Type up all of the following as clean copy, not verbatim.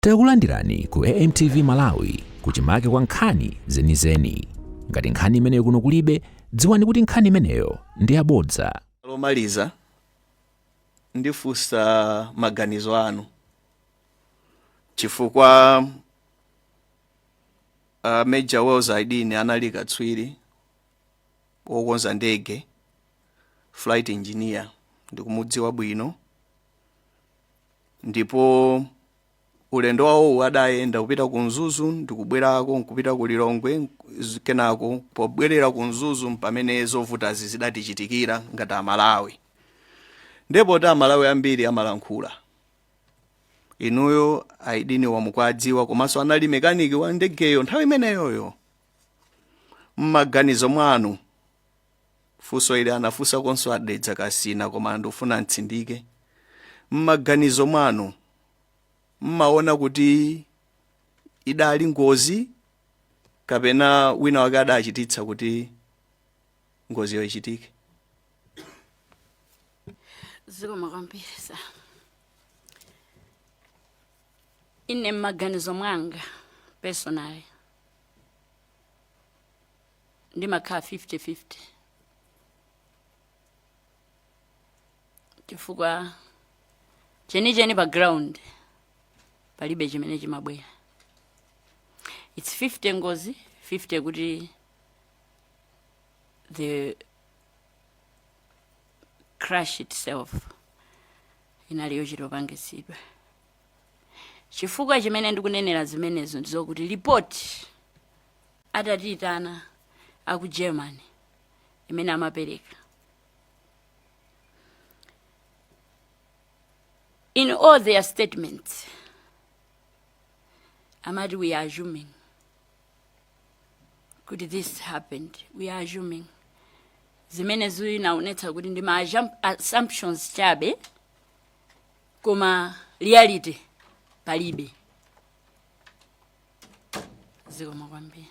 Takulandirani ku AMTV Malawi kuchimake kwa nkhani zenizeni. Ngati nkhani imeneyo kuno kulibe, dziwani kuti nkhani imeneyo ndi yabodza. Lomaliza ndifunsa maganizo anu chifukwa Major Wells Aidini anali katswiri wokonza ndege, flight engineer, ndikumudziwa bwino, ndipo ulendo wawo adayenda kupita ku Mzuzu ndikubwerako nkupita ku Lilongwe, kenako pobwerera ku Mzuzu pamene zovutazi zidatichitikira ngati Amalawi. Ndipo Amalawi ambiri amalankhula. Inuyo Aidini wamukwadziwa komanso anali mekaniki wa ndegeyo nthawi imeneyoyo. Mmaganizo mwanu funso ile anafunsa konso adedza kasina koma ndofuna ntsindike. Mmaganizo mwanu mmaona kuti idali ngozi kapena wina wake adachititsa kuti ngozi yo ichitike? Zikoma kwambiri sa. Ine maganizo mwanga personally ndimakhala 50-50 chifukwa cheni background palibe chimene chimabwera. It's 50 ngozi, 50 kuti the crash itself inali yochitopangitsidwa. Chifukwa chimene ndikunenera zimenezo ndizokuti report atatitana aku Germany imene amapereka. In all their statements, amati we are assuming kuti this happened. We are assuming. Zimene zinaonetsa kuti ndi ma assumptions chabe koma reality palibe. Zikoma kwambiri.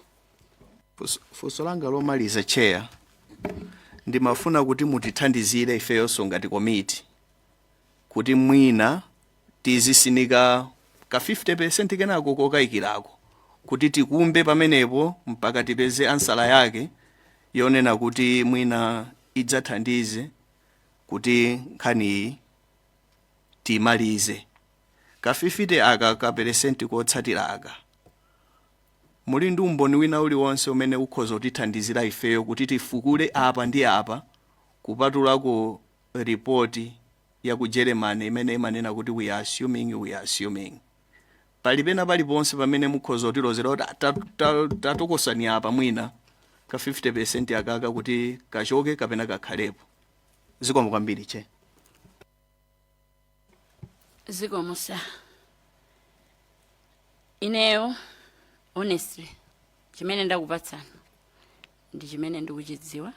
Funso langa lomaliza chair, ndimafuna kuti mutithandizire ifeyonso ngati committee kuti mwina tizisinika ka 50% kenako kokayikirako kuti tikumbe pamenepo mpaka tipeze ansala yake yonena kuti mwina idzathandize kuti nkhani timalize. Ka 50 aka ka percent kotsatira aka muli ndi umboni wina uliwonse umene ukhoza kutithandizira ifeyo kuti tifukule apa ndi apa kupatulako report ya ku Germany imene imanena kuti we are assuming. Palipena paliponse pamene mukhoza kutilozera kuti tatokosani apa mwina ka 50% akaka kuti kachoke kapena kakhalepo. Zikoma kwambiri che. Zikoma sa. Ineyo honestly chimene ndakupatsana ndi chimene ndikuchidziwa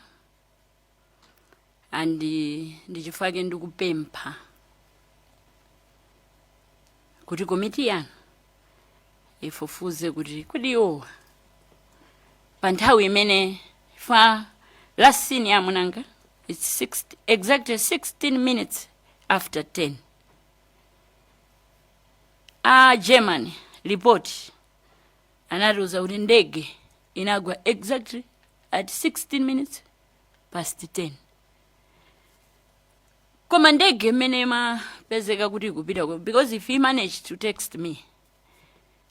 andi ndichifake ndikupempha kuti committee yanu ifufuze kuti kudiyo pa nthawi imene fa last scene ya munanga it's exactly 16 minutes after 10 Germany report anatiuza kuti ndege inagwa exactly at 16 minutes past 10. Koma ndege imene mapezeka kuti ikupita because if he managed to text me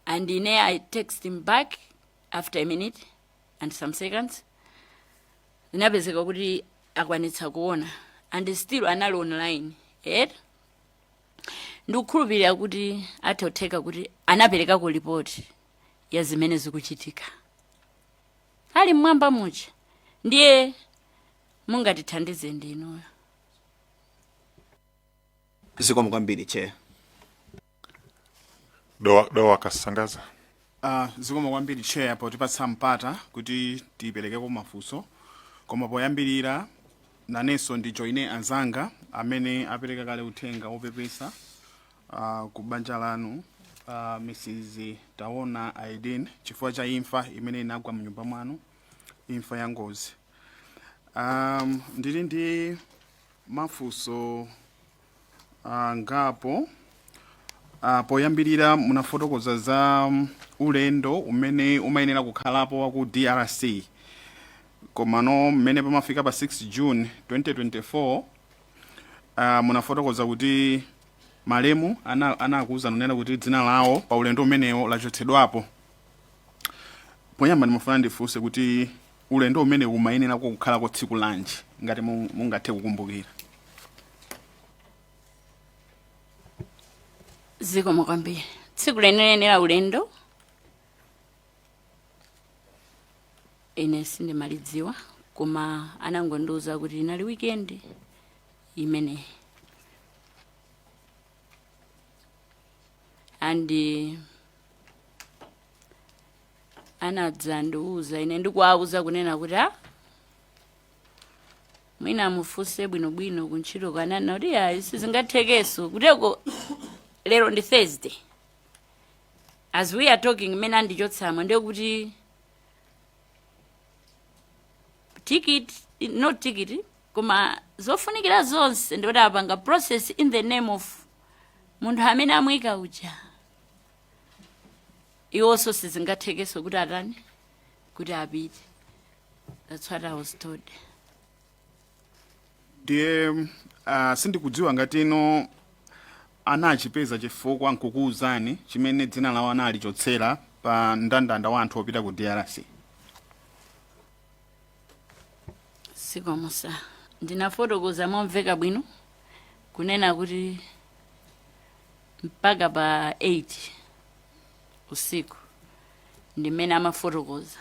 and I text him back after a minute and some seconds, inapezeka kuti akwanitsa kuona and still anali online. Ndikukhulupirira kuti athotheka kuti anapereka ku report ya zimene zikuchitika. Ali mwamba mucha ndiye mungatithandize ndinu. Zikoma kwambiri che. Dowa Kasangaza. Zikoma kwambiri che apo tipatsa mpata kuti tiperekeko mafunso. Koma poyambirira nanenso ndi joine anzanga amene apereka kale uthenga opepesa ku banja lanu Mrs. Taona Aidini chifukwa cha imfa imene inagwa mnyumba mwanu, imfa ya ngozi. Ndili ndi mafunso ngapo poyambirira munafotokoza za ulendo umene umayenera kukhalapo wa ku DRC komano mmene pamafika pa 6 June 2024 munafotokoza kuti malemu anakuza nonena kuti dzina lawo pa ulendo umenewo lachotsedwapo. Poyamba ndimafuna ndifunse kuti ulendo umene umayenera kukhala kwa tsiku lanji ngati mungathe kukumbukira. Zikomo kwambiri. Tsiku lenera ulendo ine sindimalidziwa koma anangondiuza kuti inali weekend imene andi anadzandiuza ine ndikuauza kunena kuti mwina mufuse bwinobwino kuntchito kanana kuti sizingathekenso kuteko lero ndi Thursday. As we are talking mene andichotsamo ndiye kuti not ticket koma zofunikira zonse ndikuti apanga process in the name of munthu amene amuyika uja. Iwonso sizingathekenso kuti atani kuti apite. That's what I was told. Ndiye sindikudziwa ngati ino anachipeza chifukwa nkukuuzani chimene dzina lawo analichotsera pa ndandanda wa anthu opita ku DRC. Sikomusa ndinafotokoza momveka bwino kunena kuti mpaka pa 8 usiku ndimene amafotokoza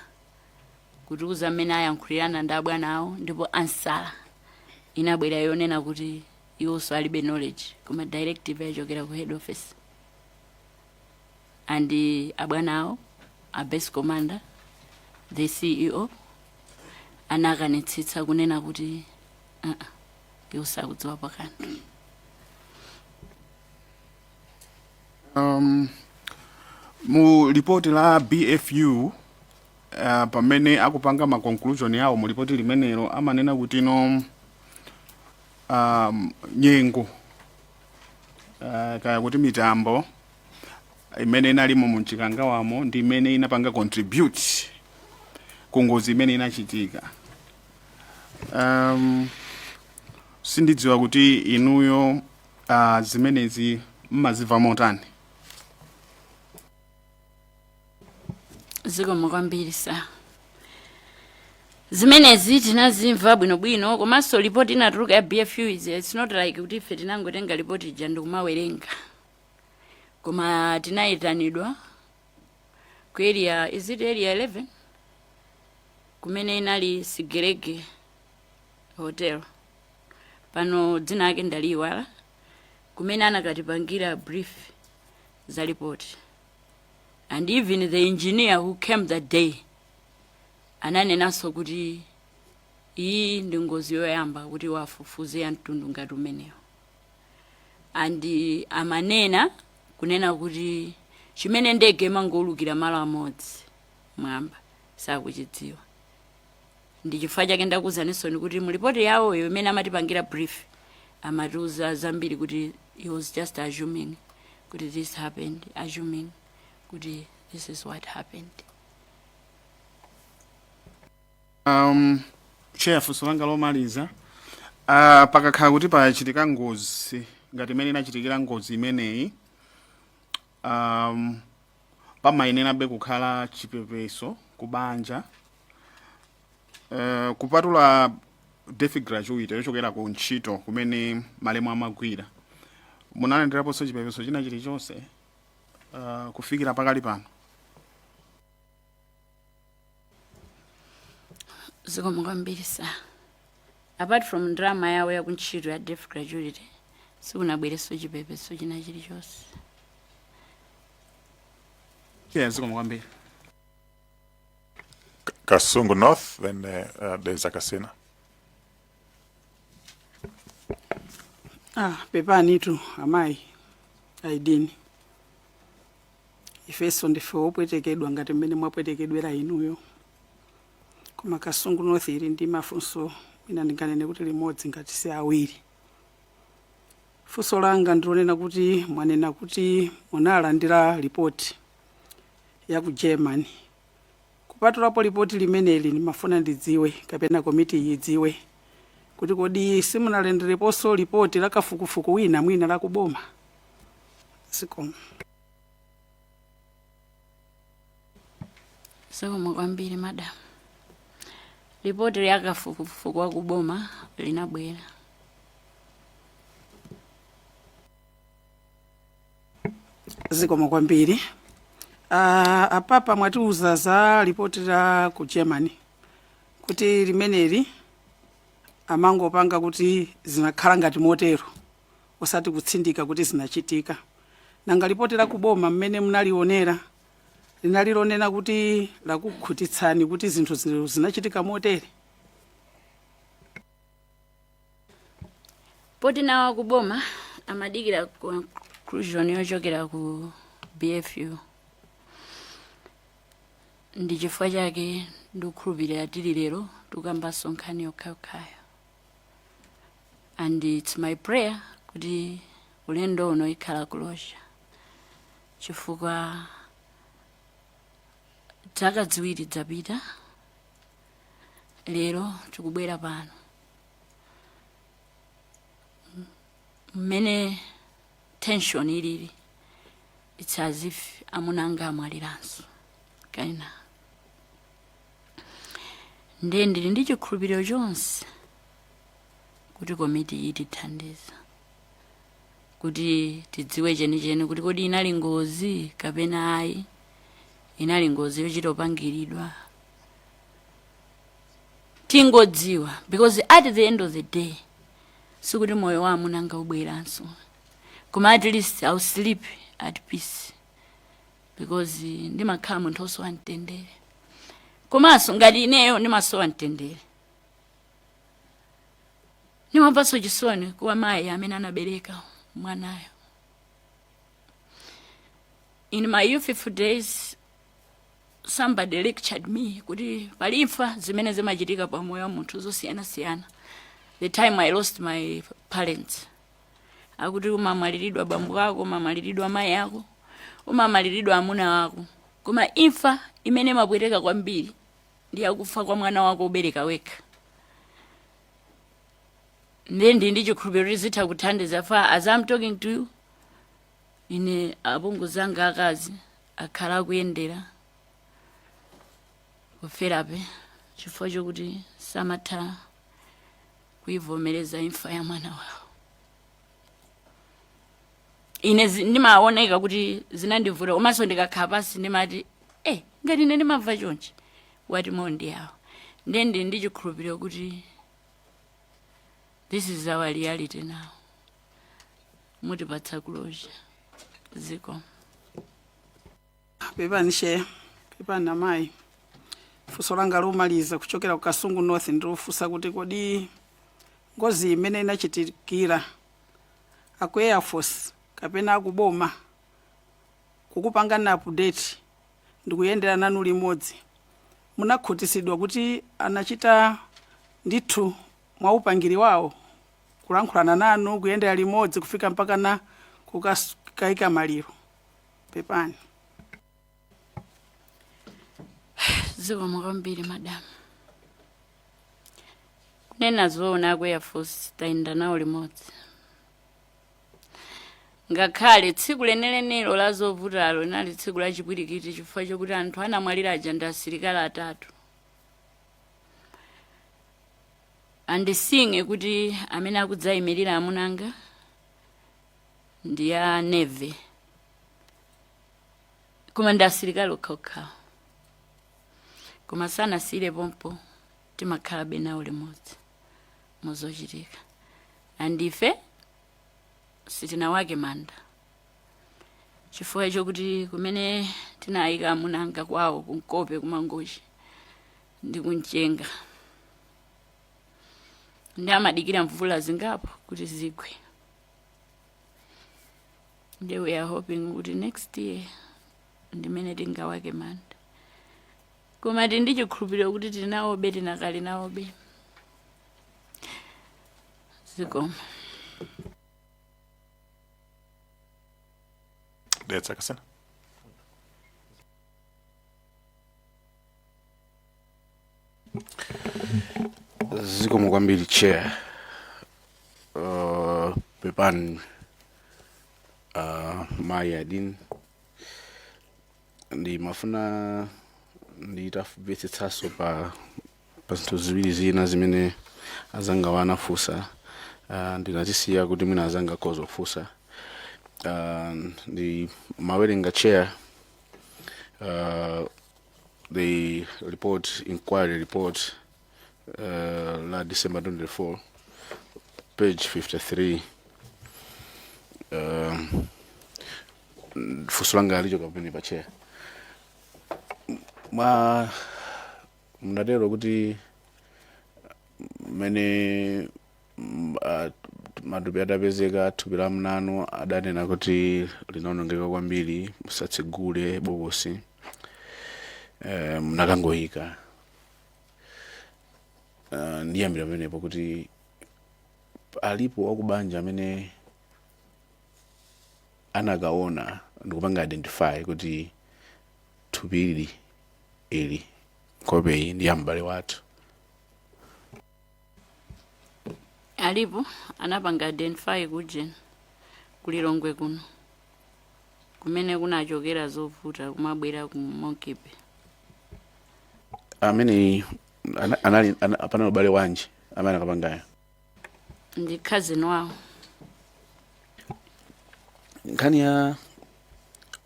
kuti uza mmene ayankhulirana ndi abwana awo ndipo ansala inabwera yonena kuti iwonso alibe knowledge koma directive yachokera ku head office and abwana awo a base commander the CEO anakanitsitsa kunena kuti iwonso akudziwa pakana. Mu report la BFU pamene akupanga ma conclusion yawo mu report limenelo amanena kuti no nyengo kaya kuti mitambo imene inalimo mu Chikangawamo ndi imene inapanga contribute ku ngozi imene inachitika. Sindidziwa kuti inuyo zimenezi mmaziva motani. Zikomo kwambiri sa zimenezi tinazimva bwinobwino komanso report inatuluka ya BFU it's not like kuti ife tinangotenga report ija ndikumawerenga koma tinayitanidwa ku area is it area 11 kumene inali Sigerege hotel pano dzina ake ndaliwala kumene anakatipangira brief za report. And even the engineer who came that day ananenaso kuti iyi ndi ngozi yoyamba kuti wafufuze ya mtundu ngati umenewo. And amanena kunena kuti chimene ndege mangolukira malo amodzi mwamba sakuchidziwa. Ndi chifukwa chake ndakuzaninso kuti mu report yawo imene amatipangira brief amatiuza zambiri kuti he was just assuming kuti this happened, assuming kuti this is what happened. Chef Solanga lomaliza pakakhala kuti pachitika ngozi ngati imene inachitikira ngozi imeneyi pamayenera be kukhala chipepeso kubanja kupatula defi gratuity yochokera ku ntchito kumene malemu amagwira. Munalandiraponso chipepeso china chilichonse kufikira pakali pano? Zikomo kwambiri sa apart from drama yawo ya kuntchito ya deaf gratuity sikunabwereso chipepeso china chilichonse. Yeah, zikomo kwambiri. Kasungu North, then there's Akasina. Pepani tu amai aidini ifeso ndife opwetekedwa ngati mmene mwapwetekedwera inuyo koma Kasungu North ili ndi mafunso ina ndinganene kuti limodzi ngati si awiri. funso langa ndilonena kuti mwanena kuti munalandira ripoti ya ku Germany. Kupatulapo ripoti limeneli ndimafuna ndidziwe kapena komiti idziwe kuti kodi simunalendereponso ripoti la kafukufuku wina mwina la kuboma. Zikomo. Zikomo kwambiri madam. Ripoti ya kafukufuku wa kuboma linabwera. Zikomo kwambiri. Apapa mwatiuza za ripoti la ku Germany kuti limeneli amangopanga kuti zinakhala ngati motero osati kutsindika kuti zinachitika. Nanga ripoti la kuboma mmene munalionera linalilonena kuti lakukhutitsani kuti zinthu zinachitika motere. Poti nawa kuboma amadikira conclusion yochokera ku BFU. Ndi chifukwa chake ndikukhulupirira tili lero tukambaso nkhani yokhayokhayo. And it's my prayer kuti ulendo uno ikhala kulosha. Chifukwa zaka ziwiri zapita lero tikubwera pano. Mmene tension ilili, it's as if amunanga amwaliranso kaina. Ndili ndi chikhulupiriro chonse kuti komiti itithandiza kuti tidziwe chenicheni kuti kodi inali ngozi kapena ayi, inali ngozi yochitopangiridwa. Tingodziwa because at the end of the day sikuti moyo wa amunanga ubweranso, koma at least I'll sleep at peace because ndimakhala munthu osowa mtendere. Komanso ngati ineyo ndimasowa mtendere, nimamvaso chisoni kwa mayi amene anabereka mwanayo. In my youthful days, somebody lectured me kuti pali imfa zimene zimachitika pa moyo wa munthu zosiyana-siyana. The time I lost my parents, akuti umamaliridwa bambo ako, umamaliridwa mayi ako, umamaliridwa amuna wako. Koma imfa imene mabwereka kwambiri ndi akufa kwa mwana wako ubereka wekha. Ndi chikhulupiriro zitha kuthandiza fa as I'm talking to you, ine abungu zanga akazi akhala kuyendera kuferabe chifukwa chokuti samatha kuivomereza imfa ya mwana wawo. Ine ndimaoneka kuti zinandivura, komanso ndikakhala pansi ndimati ngati ine ndimamva chonchi wati mondi yawo. Ndi chikhulupiriro kuti this is our reality now. Mutipatsa kulosha. Ziko. Pepanishe, pepana mayi. Funso langa lomaliza kuchokera ku Kasungu North ndilofunsa kuti kodi ngozi imene inachitikira aku Air Force kapena akuboma kukupangana update ndikuyendera nanu limodzi, munakhutisidwa kuti anachita ndithu mwa upangiri wawo kulankhulana nanu kuyendera limodzi kufika mpaka na kukayika maliro? Pepani. Zikomo kwambiri madam. Nena zoona ku Air Force tayenda nawo limodzi. Ngakhale tsiku lenelenelo la zovutalo linali tsiku la chipwirikiti chifukwa chokuti anthu anamwalira aja ndi asilikali atatu. Andisinge kuti amene akudzayimirira amunanga ndi ya Navy, koma ndi asilikali okhaokhawo. Koma sanasiyire pompo timakhala nawo limodzi muzochitika. Andife sitinawake manda chifukwa chokuti kumene tinayika amunanga kwawo kunkope kumangochi ndi kunchenga, ndi amadikira mvula zingapo kuti zigwe. We are hoping kuti next year ndimene tingawake manda. Koma ndi chikhulupiriro kuti tinawobe tinakali nawobe. Zikomo. Dzakasena. Zikomo kwambiri chair. Pepani Maya Adin ndimafuna nditafubvetsetsaso pa zinthu ziwiri zina zimene azanga wanafusa ndinatisiya kuti mwina azanga kozo fusa ndi mawerenga chair the report inquiry report la December 24 page 53 fusulanga alicho kapeni pa chair mnatero kuti mene matupi adapezeka thupi la mnanu adanena kuti linaonongeka kwambiri musatsegule bokosi mnakangoyika ndiyambira pamenepo kuti alipo wakubanja amene anakaona ndikupanga identify kuti thupi ili kopeyi ndi mbale wathu. Alipo anapanga identify kujen kulilongwe kuno kumene kunachokera zovuta kumabwera ku Mokibe. Amene anali apana ubale wanji amene akapangayo ndi cousin wawo. Nkhani ya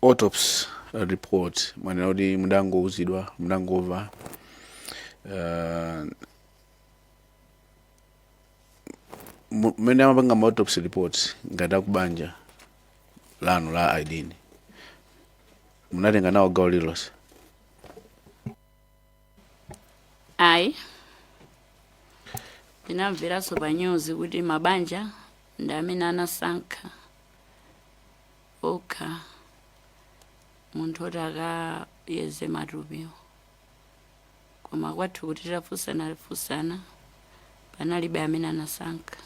autopsy report mwana kuti mudangouzidwa mudangova mene amapanga autopsy report ngati akubanja lanu la Aidini munatenga nawo gawo lililonse? Ayi, ndinamveranso pa news kuti mabanja ndi amene anasankha okha munthu oti akayeze matupiwo, koma kwathu kuti tafusana panalibe amene anasankha.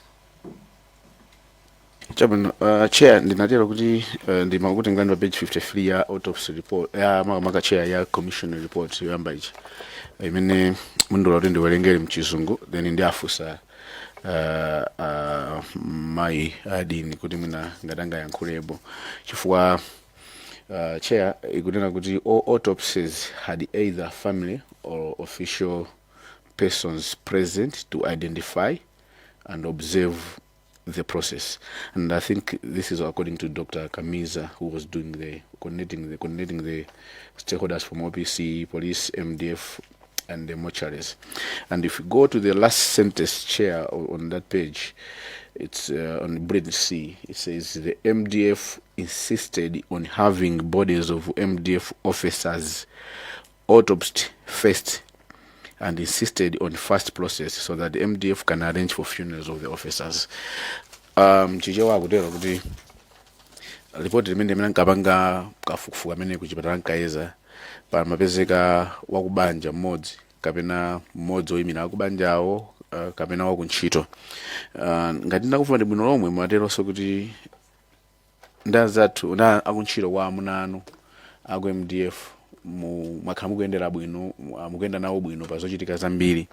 Chabwino chair ndinatero kuti ndimakuti ngani pa page 53 ya autopsy report ya maka chair ya commission report yoyamba ichi imene mundola kuti ndiwerengere mchizungu then ndiafusa Mai Adini kuti mwina ngatanga yankhulebo chifukwa chair ikunena kuti all autopsies had either family or official persons present to identify and observe the process, and I think this is according to Dr. Kamiza, who was doing the coordinating the stakeholders from OPC, police, MDF, and the mortuaries. And if you go to the last sentence, chair, on that page, it's on bullet C. It says the MDF insisted on having bodies of MDF officers autopsied first, and insisted on fast process so that the MDF can arrange for funerals of the officers. Chichewa kutero kuti report limene nkapanga kafukufuku amene kuchipatala nkayeza pa mapezeka wakubanja mmodzi kapena mmodzi oyimira akubanjawo kapena wakuntchito. Ngati ndakufa ndi bwino lomwe mwateronso kuti ndazathu na akuntchito kwa amuna anu aku MDF mwakhala mukuyendera bwino mukuyenda nawo bwino pa zochitika zambiri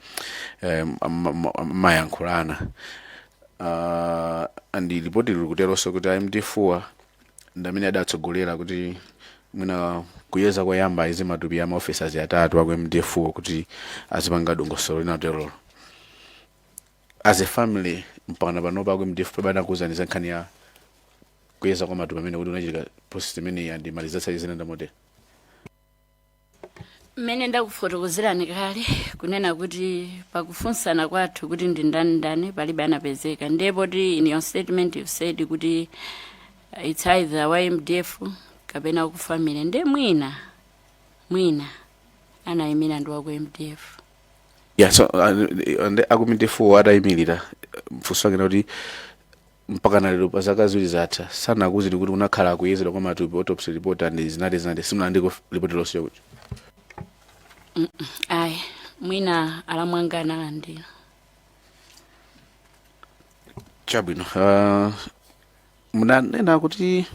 mayankhulana andi report likuteronso kuti MD4 ndamene adatsogolera kuti mwina kuyeza koyamba izi matupi ya maofficers atatu aku MD4 kuti azipanga dongosolo linatero as a family mpana panopa aku MD4 pabana kuzaniza nkhani ya kuyeza kwa matupi amene kuti unachitika process imene yandimalizatsa izina ndamote. Mmene ndakufotokozerani kale kunena kuti pakufunsana kwathu kuti ndi ndani palibe anapezeka, ndipo ti in your statement you said kuti it's either YMDF kapena ku family nde mwina anayimira ndi waku MDF. Yeah, so aku MD4 adayimirira mfuswa kuti mpaka nalero pazaka ziwiri zatha sana kuziti kuti unakhala akuyezera kwa matupi autopsy report and zinade simunandiko report lonse kuti ayi mwina alamwanga analandira. Chabwino munanena kuti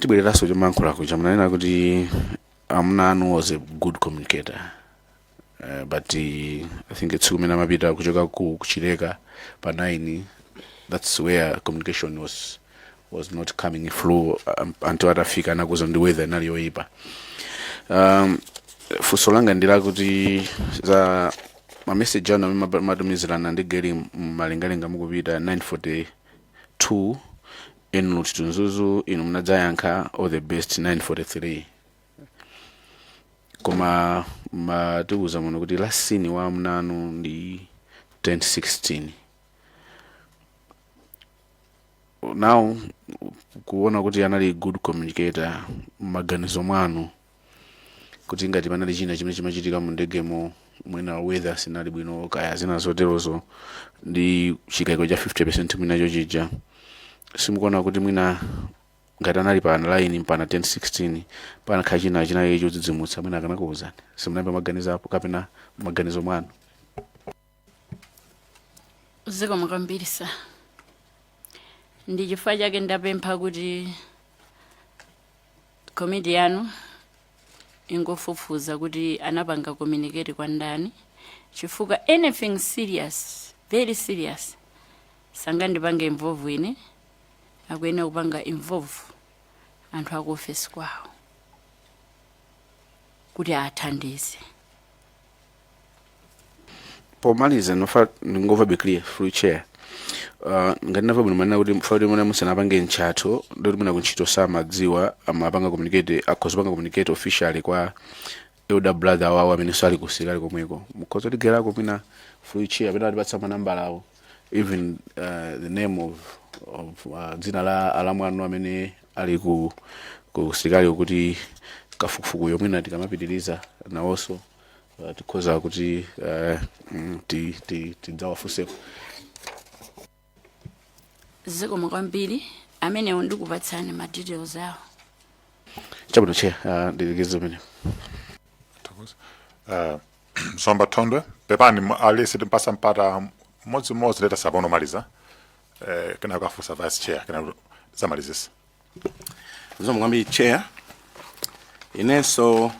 tibwereraso chomankhulako chamunanena kuti amuna anu was a good communicator. But I think it's kumena mapita kuchoka kuchileka pa 9, that's where communication was not coming through until atafika nakuzo ndi weather inali yoyipa. Funso langa ndila kuti za ma message anu matumizirana ndi geli malingalinga mukupita 9:42 inu Chitunzuzu inu mnadzayankha all the best 9:43. Koma matiuza muno kuti last scene wa mnanu ndi 10:16. Now kuona kuti anali good communicator maganizo mwanu kuti ngati panali china chimene chimachitika mu ndegemo mwina weather sinali bwino kaya zina zoterozo ndi chikayiko cha 50% mwina chochija, simukuona kuti mwina ngati anali pa line mpana 10:16 pana khachina chinayo chodzidzimutsa mwina akanakuwuzani simunambe maganizo apo kapena maganizo mwanu? Zikomo kwambiri sa ndi chifukwa chake ndapempha kuti komiti yanu ingofufuza kuti anapanga communicate kwa ndani, chifukwa anything serious, very serious, sangandipange involve ine, akuyenera kupanga involve anthu aku office kwawo kuti athandize. Pomaliza nofa ngova be clear through chair. Ngati nava bwino manena kuti mfauti mwana musanapange ntchato ndoti muna kuntchito samadziwa amapanga communicate akhozopanga communicate officially kwa elder brother wawo amene sali kusikali komweko mukhoza tigerako mwina through chair pena atipatsa manambala awo, even the name of dzina la alamwanu amene ali kusikali kuti kafukufuku yomwina tikamapitiriza nawonso tikhoza kuti tidzawafunseko. Zikomo kwambiri amene ndikupatsani ma details awo. Chabwino chair, ndilikizo mene. Somba Thondwe pepani alisi timpasa mpata modzi leta sabono maliza kana kafusa vice chair kana zamalizisa. Zikomo kwambiri chair, inenso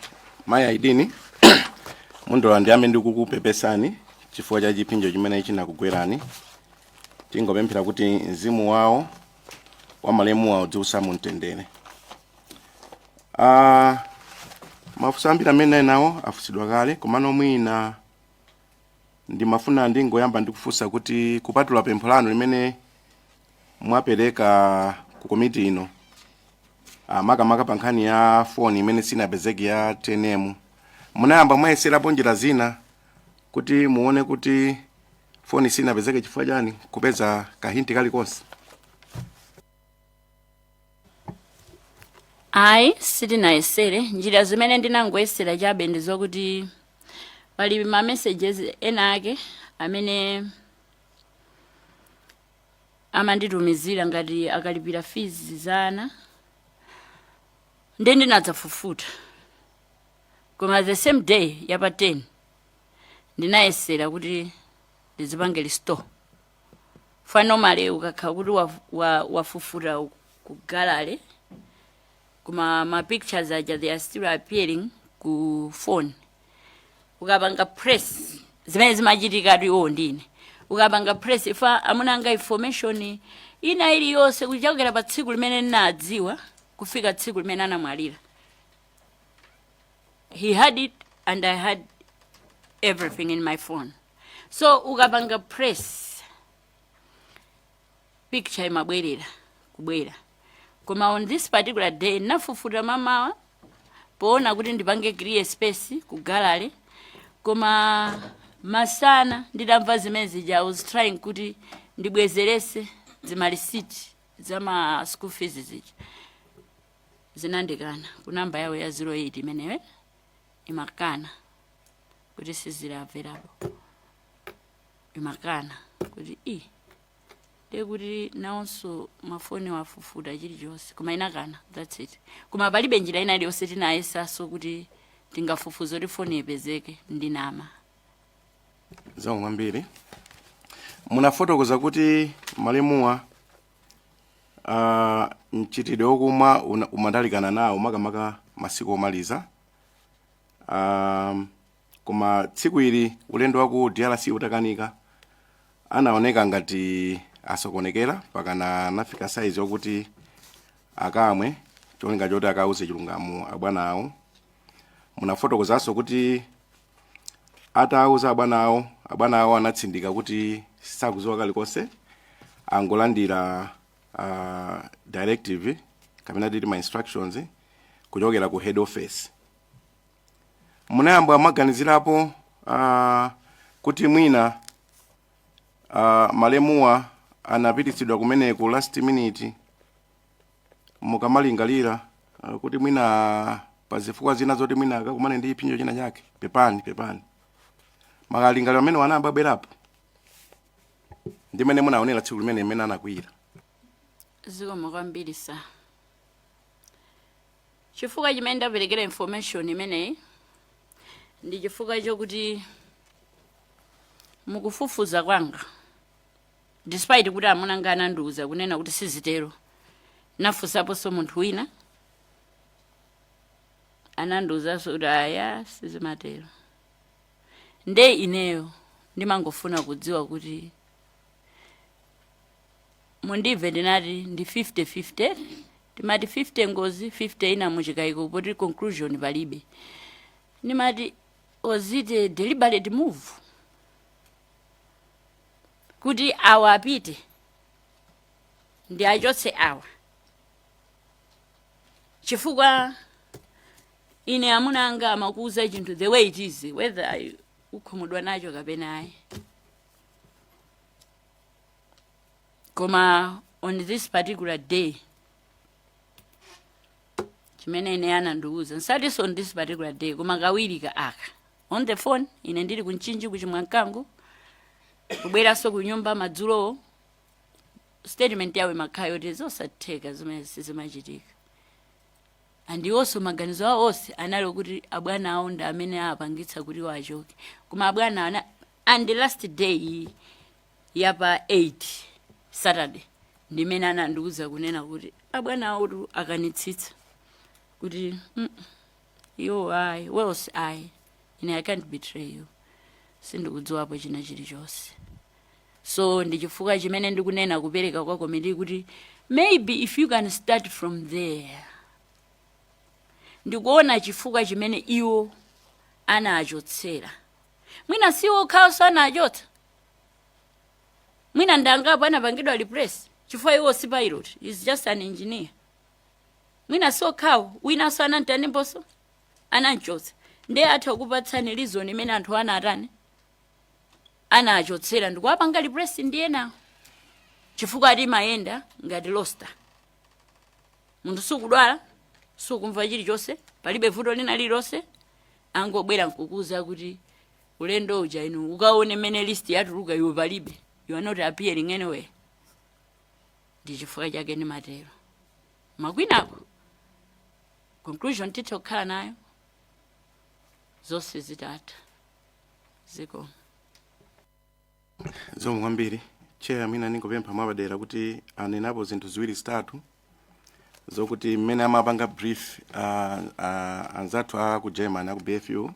maya idini mundo ndi amene ndikukupepesani chifukwa cha chipinjo chimene chinakugwerani. Tingopemphera kuti mzimu wawo wa malemu wawo udziwusa mumtendere. Mafunso ambiri amene nawo afusidwa kale, komano mwina ndimafuna ndingoyamba ndikufunsa kuti kupatula pempho lanu limene mwapereka ku komiti ino, makamaka pa nkhani ya phone imene sinapezeki ya 10M, munayamba mwayeserapo njira zina kuti muone kuti phone sinapezeke chifukwa chani kupeza kahinti kalikonse? Ayi sitinayesere njira zimene ndinangoyesera chabe ndizokuti pali ma messages ena ake amene amanditumizira ngati akalipira fees zana ndi ndinadzafufuta, koma the same day yapa 10 ndinayesera kuti ndizipange restore. Normally ukakhala kuti wafufuta ku gallery kuma ma pictures aja they are still appearing ku phone, ukapanga press zimene zimachitika iwo ndine ukapanga press ifa amunanga information ina iliyonse kuchokera pa tsiku limene ndinadziwa kufika tsiku limene anamwalira. He had it and I had everything in my phone. So ukapanga press picture imabwerera kubwera. Koma on this particular day nafufuta mamawa poona kuti ndipange create space ku gallery, koma masana ndidamva zimene zija. I was trying kuti ndibwezerese zima receipt zama school fees zija zinandikana ku namba yawo ya 08 imeneyo imakana kuti sizili available, imakana kuti kuti nawonso mafoni wafufuta chilichonse koma inakana, that's it. Koma palibe njira ina iliyonse tinayesaso kuti tingafufuze kuti foni ipezeke ndinama. Zikomo kwambiri. Munafotokoza kuti malemuwa mchitidwe wokumwa umandalikana nawo makamaka masiku omaliza. Koma tsiku ili ulendo waku DRC utakanika anaoneka ngati asokonekera pakana nafika size yokuti akamwe cholinga choti akauze chilungamo abwana awo. Munafotokozaso kuti atauza abwana awo anatsindika kuti sakuziwa kalikonse, angolandira directive kapena titi ma instructions kuchokera ku head office. Munayamba maganizirapo kuti mwina malemuwa anapititsidwa kumeneko last minute, mukamalingalira kuti mwina pazifukwa zina zoti mwina akakumane ndi chipinjo china chake pepani makalingaliro amene wanayamba bwerapo ndimene munaonera tsiku limene anakwira. Zikomo kwambiri sa chifukwa chimene ndaperekera information imeneyi ndi chifukwa chokuti mukufufuza kwanga, despite kuti amuna nga anandiuza kunena kuti sizitero, nafunsaponso munthu wina anandiuzaso kuti aya sizimatero. Nde ineyo ndimangofuna kudziwa kuti mundive ndinati ndi 50-50, timati 50 ngozi 50 ina muchikayiko poti conclusion palibe. Ndimati was it a deliberate move kuti awa apite ndi achotse awa, chifukwa ine amuna anga amakuuza chinthu the way it is, whether ukhumudwa nacho kapena ayi. Koma on this particular day chimene ine anandiuza nsati on this particular day koma kawiri ka aka on the phone ine ndili kunchinji kuchimwankangu kubweranso ku nyumba madzulo, statement yawo imakhayo kuti zosatheka zimene sizimachitika. Andiwonso maganizo awo onse anali kuti abwana awo ndi amene apangitsa kuti wachoke, koma abwana ana and the last day yapa 8 Saturday ndimene anandiuza kunena kuti abwana awo akanitsitsa kuti yo I wells I can't betray you, sindikudziwapo china chilichonse. So ndi chifukwa chimene ndikunena kupereka kwa komiti kuti maybe if you can start from there, ndikuona chifukwa chimene iwo anachotsera. Mwina siwo khaoso anachotsa, mwina ndangapo anapangidwa repress chifukwa iwo si pilot, is just an engineer. Mwina siwo khawo wina so anantanimboso anachotsa, nde atha kupatsani reason imene anthu anatani anachotsera ndikuwapanga repress ndiye nawo, chifukwa ati mayenda ngati loster. Munthu sukudwala, sukumva chilichonse, palibe vuto lina lililonse, angobwera nkukuza kuti ulendo uja inu ukaone mene list yatuluka iwe palibe, you are not appearing anywhere. Ndi chifukwa chake ndi matero makwinako conclusion titokhala nayo zonse zitata ziko zomwe kwambiri. Chair, mina ningopempha mwapadera kuti anenapo zinthu ziwiri zitatu zokuti mmene amapanga brief anzathu ku Germany aku BFU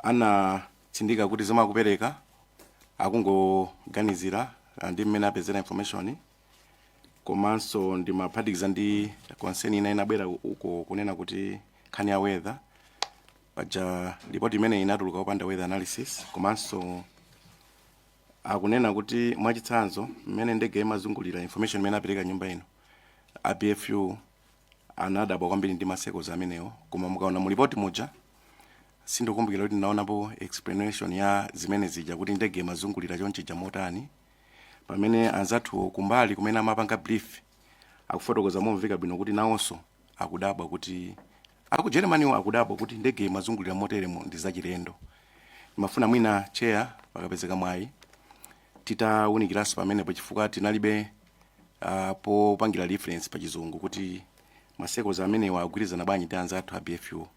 anatsindika kuti zimakupereka akungoganizira ndi mmene apezera information, komanso ndi maphatikiza ndi concern ina inabwera uko kunena kuti nkhani ya weather paja report imene inatuluka opanda weather analysis, komanso akunena kuti mwachitsanzo mmene ndege imazungulira information imene apereka nyumba ino ABFU anadabwa kwambiri ndi masecos amenewo. Koma mukaona mu report muja sindikumbukira kuti naonapo explanation ya zimene zija kuti ndege imazungulira chonchija motani, pamene anzathu kumbali kumene amapanga brief akufotokoza momveka bwino kuti nawonso akudabwa kuti aku Germany akudabwa kuti ndege imazungulira moteremo ndi zachilendo. Mafuna mwina chair pakapezeka mwayi titawunikiranso pamenepo chifukwa tinalibe popangira reference pa chizungu kuti masecos amenewa agwirizana bwanji ndi anzathu a BFU,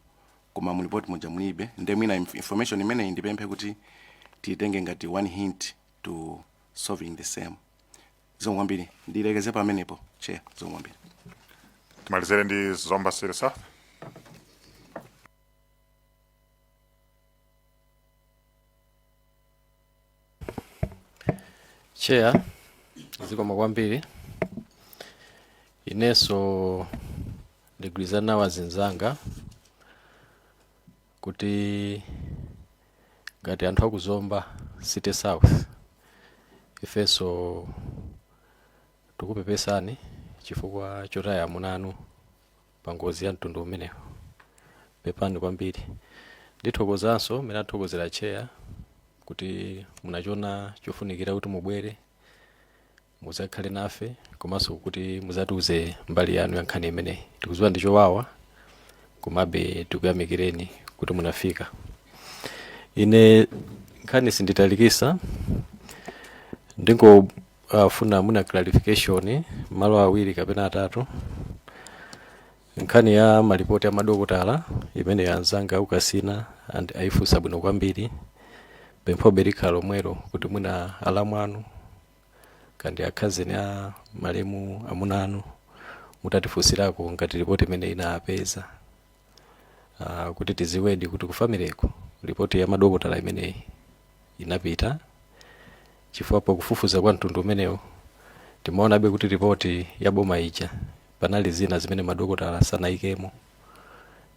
koma mu report muja mulibe. Nde mwina information imene ndipemphe kuti titenge ngati one hint to solving the same. zikomo kwambiri ndilekeze pamenepo chair zikomo kwambiri timalizire ndi Zomba City South. Chair, zikomo kwambiri. Inenso ndigwirizana nawo azinzanga kuti ngati anthu akuzomba City South ifenso tikupepesani chifukwa chotaya amuna anu pa ngozi ya mtundu umenewo. Pepani kwambiri. Ndithokozanso mene athokozera chair kuti munachiona chofunikira kuti mubwere muzakhale nafe komanso kuti muzatiuze mbali yanu ya nkhani imeneyi. Tikudziwa ndi chowawa komabe tikuyamikireni kuti munafika. Ine nkhani sinditalikisa ndingofuna muna clarification malo awiri kapena atatu. Nkhani ya malipoti ya madokotala imene yanzanga ukasina and aifusa bwino kwambiri pempho berika lomwero kuti muna alamu anu kandi akhazeni a malemu amuna anu mutatifusirako ngati ripoti imene inapeza kuti tiziwedi kuti kufamireko ripoti ya madokotala imene inapita chifukwa kufufuza kwa mtundu umenewo timaonabe kuti ripoti ya boma ija panali zina zimene madokotala sanayikemo.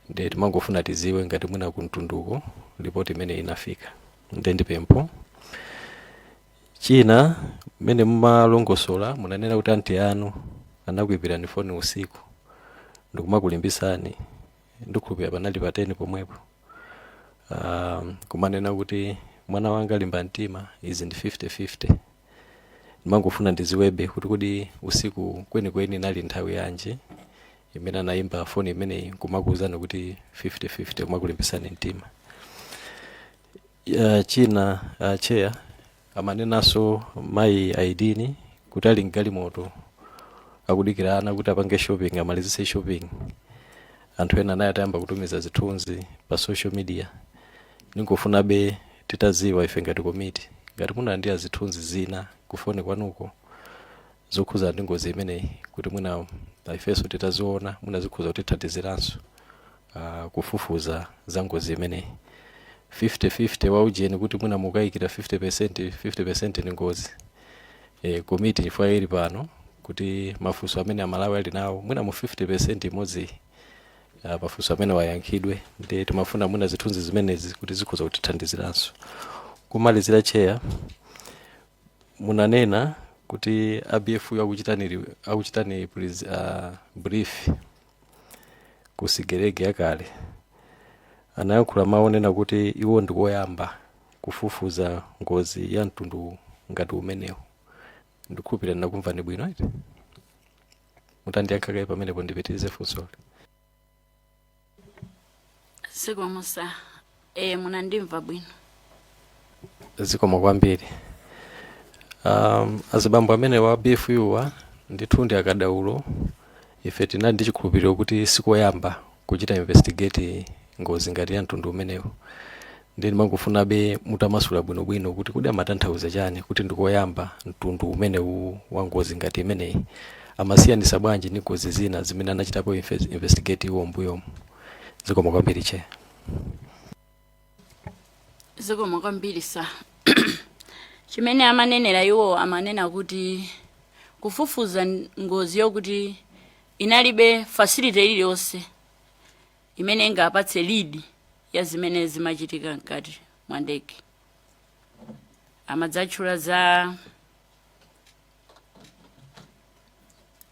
Nde timangofuna tiziwe ngati muna kuntunduko ripoti imene inafika. Ndendi pempho. China mene mmalongosola munanena kuti anti anu anakuimbirani foni usiku ndikumakulimbisani ndikhulupirira panali pa 10 pomwepo. Kumanena kuti mwana wanga limba mtima izi ndi 50-50. Ndimangofuna ndiziwebe kuti kodi usiku kweni nali nthawi yanji imene anaimba foni imene kumakuuzani kuti 50-50 kumakulimbisani mtima. China chair amanenaso mai aidini kuti ali mgalimoto akudikirana kuti apange shopping amalizise shopping. Anthu ena naye atayamba kutumiza zithunzi pa social media. Ningofuna be titaziwa ife ngati komiti ngati muna ndi zithunzi zina kufoni kwanuko zokhuza ndi ngozi imeneyi kuti muna ifeso titaziona muna zikhuza kuti tatiziranso kufufuza za ngozi imeneyi. 50-50 waujeni kuti muna mukayikira 50% ni ngozi. Komiti chifukwa ili pano kuti mafunso amene amalawi ali nawo muna mu 50% imodzi mafunso amene wayankhidwe. Ndi timafuna muna zithunzi zimenezi kuti zikhuza kuti thandiziranso. Kumalizira chair munanena kuti ABF akuchitani brief kusigerege yakale. Anayankhula maonena kuti iwo ndikoyamba kufufuza ngozi ya mtundu ngati umenewo. Ndikhulupirira nakumvani bwino iti mutandiyankhakaye pamenepo ndipitirize funsoli. Zikomo sa munandimva bwino. Zikomo kwambiri. Azibambo amene wa ABF yuwa ndithundi akadaulo ife tinali ndi chikhulupiriro kuti sikoyamba kuchita investigate ngozi ngati ya mtundu umenewo. Ndi mangofuna be mutamasula bwinobwino kuti kudi amatanthauza chani kuti ndikoyamba mtundu umenewu wa ngozi ngati imeneyi amasiyanisa bwanji ndi ngozi zina zimene anachitapo investigate iwo mbuyomu. Zikomo kwambiri chair. Zikomo kwambiri sa. Chimene amanenera iwo amanena kuti kufufuza ngozi yokuti inalibe facility iliyonse imene ingapatse lead ya zimene zimachitika ngati mwandege. Amadzatchula za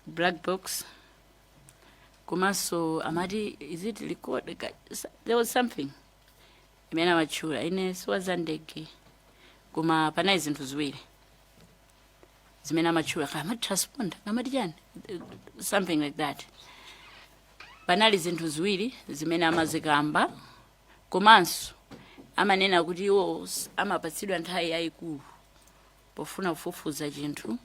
black box komanso amati is it recorded, there was something imene amatchula ine siwaza ndege koma panali zinthu ziwiri zimene amatchula kama transponder amati chani something like that. Panali zinthu ziwiri zimene amazikamba komanso amanena kuti iwo amapatsidwa nthawi yayikulu pofuna kufufuza chinthu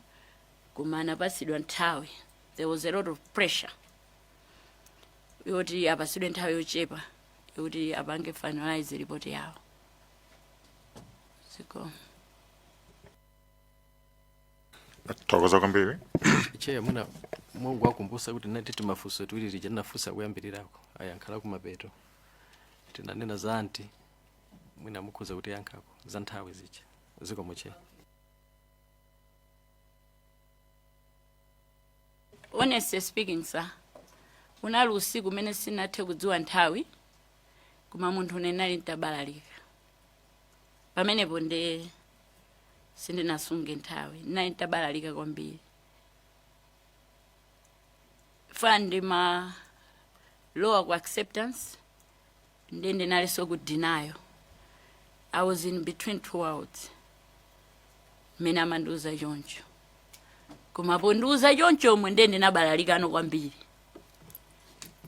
koma anapatsidwa nthawi. There was a lot of pressure yoti apatsidwe nthawi yochepa yoti apange finalize report yawo. Thokoza kwambiri. Chair mwina Mungu akumbusa kuti natiti mafunso tiwiri tija nafunsa kuyambirirako ayankhala kumapeto tinanena za anti mwina mukhuza kuti yankhako za nthawi zija zikomo Chair. Honestly speaking, sir, unali usiku umene sinathe kudziwa nthawi koma munthu unenali ntabalalika pamenepo nde sindinasunge nthawi nali ntabalalika kwambiri fandi ma lower ku acceptance nde ndinalinso ku denial. I was in between two worlds mene amandiuza choncho koma pondiuza choncho omwe nde ndinabalalikano kwambiri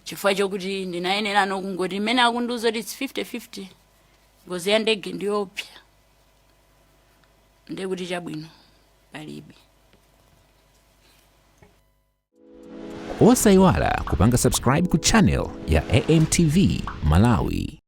chifukwa chokuti ndinayenerano kungoti mmene akundiuza kuti it's 50-50 ngozi ya ndege ndiyopsa nde kuti chabwino palibe. Osayiwala kupanga subscribe ku channel ya AMTV Malawi.